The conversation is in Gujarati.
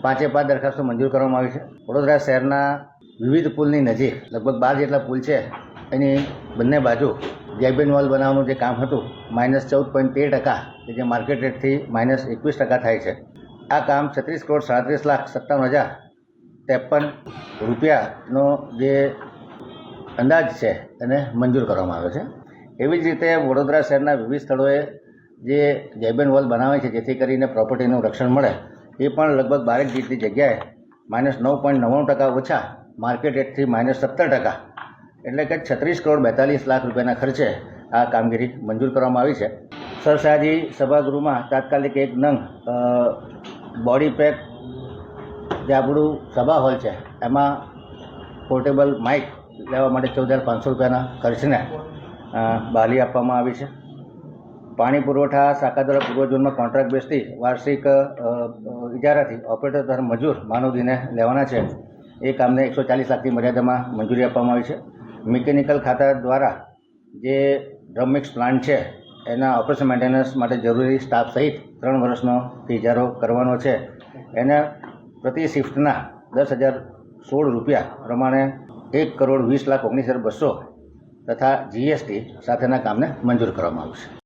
5 દરખાસ્તો મંજૂર કરવામાં આવી છે. વડોદરા શહેરના વિવિધ પુલની નજીક લગભગ 12 જેટલા પુલ છે. એની બંને બાજુ ગેબિન વોલ બનાવવાનું જે કામ હતું -14.13%, કે જે માર્કેટ રેટથી -21% થાય છે. આ કામ 36,37,57,053 રૂપિયાનો જે અંદાજ છે એને મંજૂર કરવામાં આવ્યો છે. એવી જ રીતે વડોદરા શહેરના વિવિધ સ્થળોએ જે ગેબિન વોલ બનાવે છે જેથી કરીને પ્રોપર્ટીનું રક્ષણ મળે, એ પણ લગભગ 12 જેટલી જગ્યાએ -9.99% ઓછા, માર્કેટ રેટથી -17%, એટલે કે 36,42,00,000 રૂપિયાના ખર્ચે આ કામગીરી મંજૂર કરવામાં આવી છે. સરસાજી સભાગૃહમાં તાત્કાલિક 1 નંગ બોડી પેક, જે આપણું સભા હોલ છે એમાં પોર્ટેબલ માઇક લેવા માટે 14,500 રૂપિયાના ખર્ચને બહાલી આપવામાં આવી છે. પાણી પુરવઠા શાખા દ્વારા પૂર્વ ઝોનમાં કોન્ટ્રાક્ટ બેઝથી વાર્ષિક ઇજારાથી ઓપરેટર તથા મજૂર માનવદીને લેવાના છે. એ કામને 140 લાખની મર્યાદામાં મંજૂરી આપવામાં આવી છે. મિકેનિકલ ખાતા દ્વારા જે ડ્રમ મિક્સ પ્લાન્ટ છે એના ઓપરેશન મેન્ટેનન્સ માટે જરૂરી સ્ટાફ સહિત 3 વર્ષનો ઇજારો કરવાનો છે. એને પ્રતિ શિફ્ટના 10,016 રૂપિયા પ્રમાણે 1,20,19,200 તથા GST સાથેના કામને મંજૂર કરવામાં આવશે.